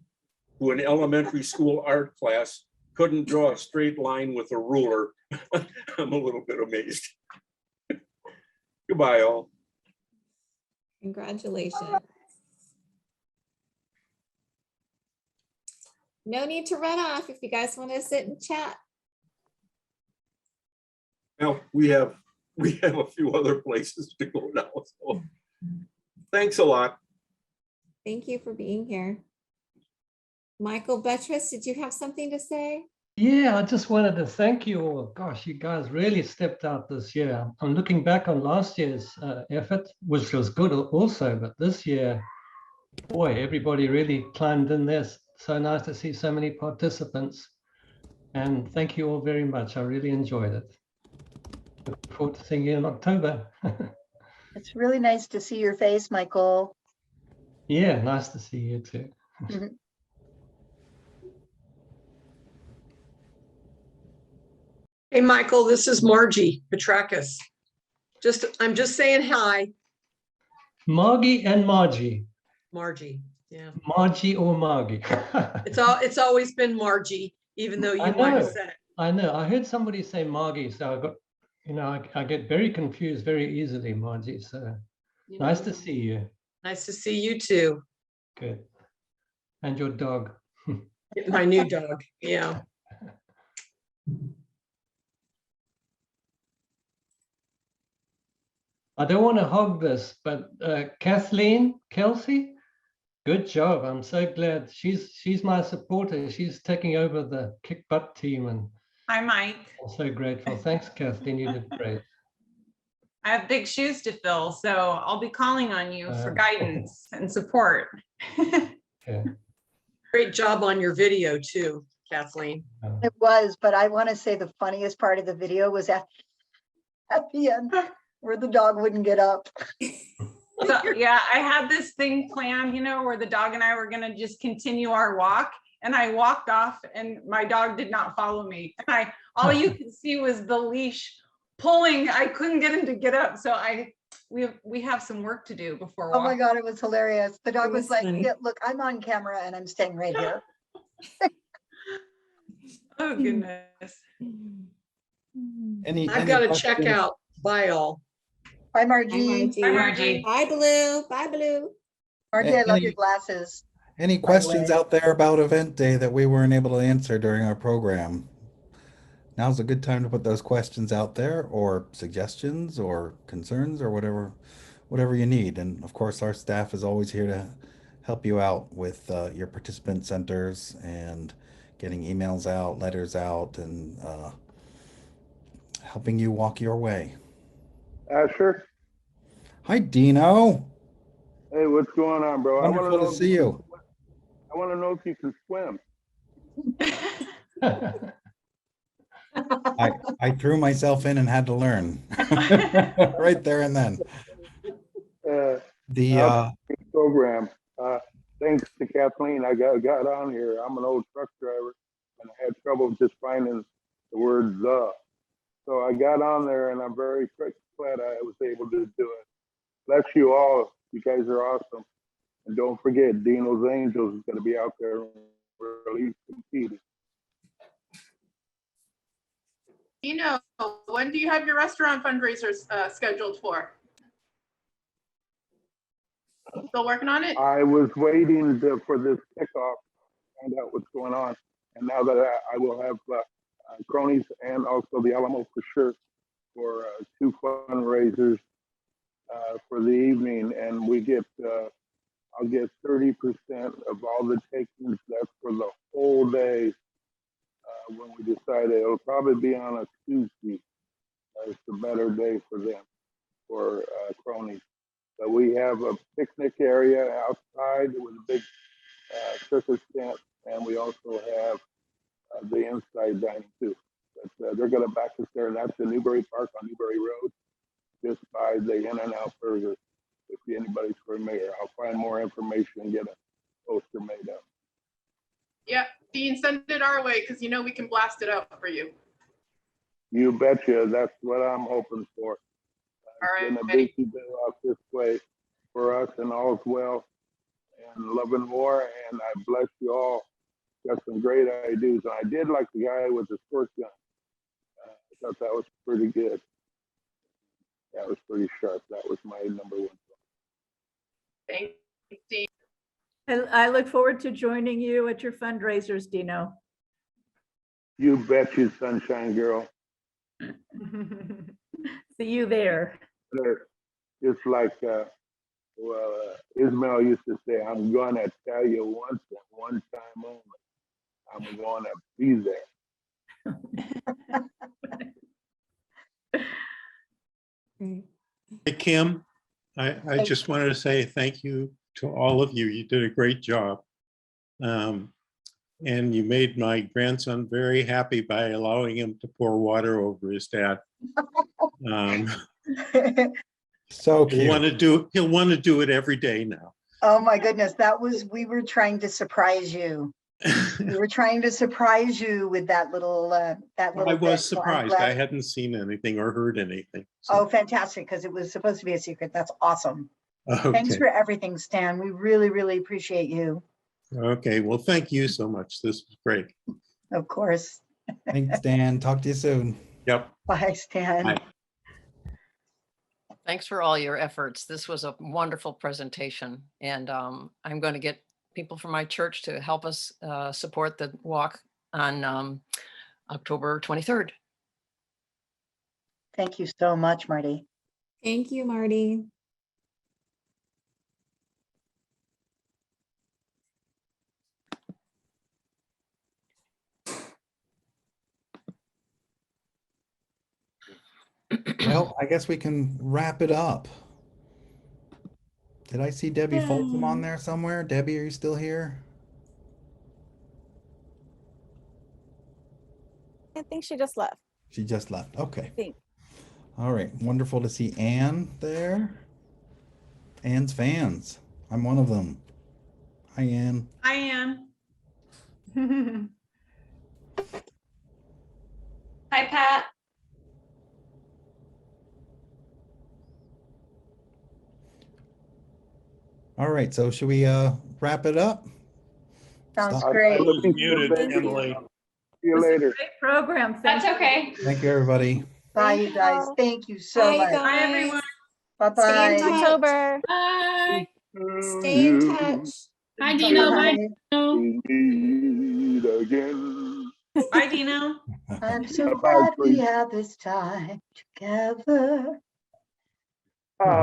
Speaker 4: who in elementary school art class couldn't draw a straight line with a ruler, I'm a little bit amazed. Goodbye, all.
Speaker 9: Congratulations. No need to run off if you guys want to sit and chat.
Speaker 4: Well, we have a few other places to go now. So thanks a lot.
Speaker 9: Thank you for being here. Michael Betras, did you have something to say?
Speaker 24: Yeah, I just wanted to thank you all. Gosh, you guys really stepped out this year. I'm looking back on last year's effort, which was good also, but this year, boy, everybody really climbed in there. So nice to see so many participants. And thank you all very much. I really enjoyed it. Look forward to seeing you in October.
Speaker 6: It's really nice to see your face, Michael.
Speaker 24: Yeah, nice to see you too.
Speaker 10: Hey, Michael, this is Margie Petrakis. I'm just saying hi.
Speaker 24: Margie and Margie.
Speaker 10: Margie, yeah.
Speaker 24: Margie or Margie.
Speaker 10: It's always been Margie, even though you might have said it.
Speaker 24: I know. I heard somebody say Margie, so I get very confused very easily, Margie. So nice to see you.
Speaker 10: Nice to see you too.
Speaker 24: Good. And your dog.
Speaker 10: My new dog, yeah.
Speaker 24: I don't want to hog this, but Kathleen Kelsey, good job. I'm so glad she's my supporter. She's taking over the kick butt team, and
Speaker 11: hi, Mike.
Speaker 24: I'm so grateful. Thanks, Kathleen. You did great.
Speaker 11: I have big shoes to fill, so I'll be calling on you for guidance and support.
Speaker 24: Okay.
Speaker 10: Great job on your video too, Kathleen.
Speaker 6: It was, but I want to say the funniest part of the video was at the end where the dog wouldn't get up.
Speaker 11: So, yeah, I had this thing planned, where the dog and I were going to just continue our walk. And I walked off and my dog did not follow me. And all you could see was the leash pulling. I couldn't get him to get up. So we have some work to do before walking.
Speaker 6: Oh my God, it was hilarious. The dog was like, yeah, look, I'm on camera and I'm staying right here.
Speaker 11: Oh goodness.
Speaker 10: I've got to check out. Bye all.
Speaker 6: Bye, Margie.
Speaker 11: Bye, Margie.
Speaker 9: Bye, Blue. Bye, Blue.
Speaker 6: Margie, I love your glasses.
Speaker 7: Any questions out there about event day that we weren't able to answer during our program? now's a good time to put those questions out there, or suggestions or concerns or whatever you need. And of course, our staff is always here to help you out with your participant centers and getting emails out, letters out, and helping you walk your way.
Speaker 12: Asher,
Speaker 7: Hi, Dino.
Speaker 12: hey, what's going on, bro?
Speaker 7: Wonderful to see you.
Speaker 12: I want to know if you can swim.
Speaker 7: I threw myself in and had to learn right there and then. The
Speaker 12: program. Thanks to Kathleen, I got on here. I'm an old truck driver, and I had trouble just finding the word "the." So I got on there, and I'm very glad I was able to do it. Bless you all. You guys are awesome. And don't forget, Dino's Angels is going to be out there really competing.
Speaker 16: Dino, when do you have your restaurant fundraisers scheduled for? Still working on it?
Speaker 12: I was waiting for this kickoff to find out what's going on. And now that I will have cronies and also the Alamo for sure for 2 fundraisers for the evening. And we get, I'll get 30% of all the takings. That's for the whole day when we decide it'll probably be on a Tuesday. It's a better day for them, for cronies. But we have a picnic area outside with a big circus tent, and we also have the inside dining too. But they're going to back us there, and that's in Newbury Park on Newbury Road, just by the In-N-Out Burger. If anybody's familiar, I'll find more information and get a poster made up.
Speaker 16: Yeah, Dean, send it our way because you know we can blast it out for you.
Speaker 12: You betcha. That's what I'm hoping for.
Speaker 16: All right,
Speaker 12: it's been a busy day off this way for us, and all's well and love and war. And I bless you all. Got some great ideas. And I did like the guy with the squirt gun. I thought that was pretty good. That was pretty sharp. That was my number one.
Speaker 16: Thanks, Dean.
Speaker 8: I look forward to joining you at your fundraisers, Dino.
Speaker 12: You bet you, Sunshine Girl.
Speaker 8: See you there.
Speaker 12: Just like Ismail used to say, I'm gonna tell you once and one time only. I'm gonna be there.
Speaker 4: Hey, Kim, I just wanted to say thank you to all of you. You did a great job. And you made my grandson very happy by allowing him to pour water over his dad.
Speaker 7: So cute.
Speaker 4: He'll want to do it every day now.
Speaker 6: Oh my goodness, we were trying to surprise you. We were trying to surprise you with that little
Speaker 4: I was surprised. I hadn't seen anything or heard anything.
Speaker 6: So. Oh, fantastic, because it was supposed to be a secret. That's awesome.
Speaker 4: Okay.
Speaker 6: Thanks for everything, Stan. We really, really appreciate you.
Speaker 4: Okay, well, thank you so much. This was great.
Speaker 6: Of course.
Speaker 7: Thanks, Stan. Talk to you soon.
Speaker 4: Yep.
Speaker 6: Bye, Stan.
Speaker 4: Bye.
Speaker 13: Thanks for all your efforts. This was a wonderful presentation, and I'm going to get people from my church to help us support the walk on October 23rd.
Speaker 6: Thank you so much, Marty.
Speaker 9: Thank you, Marty.
Speaker 7: Well, I guess we can wrap it up. Did I see Debbie Folsom on there somewhere? Debbie, are you still here?
Speaker 14: I think she just left.
Speaker 7: She just left. Okay. All right. Wonderful to see Ann there. Ann's fans. I'm one of them. Hi, Ann.
Speaker 11: Hi, Ann.
Speaker 2: Hi, Pat.
Speaker 7: All right. So should we wrap it up?
Speaker 6: Sounds great.
Speaker 12: Muted, Emily. See you later.
Speaker 8: Great program.
Speaker 2: That's okay.
Speaker 7: Thank you, everybody.
Speaker 6: Bye, you guys. Thank you so much.
Speaker 11: Bye, everyone.
Speaker 6: Bye-bye.
Speaker 14: See you in October.
Speaker 2: Bye.
Speaker 9: Stay in touch.
Speaker 2: Hi, Dino. Bye.
Speaker 12: We meet again.
Speaker 2: Bye, Dino.
Speaker 6: I'm so
Speaker 12: Bye-bye,
Speaker 6: glad we
Speaker 12: Bree.
Speaker 6: have this time together.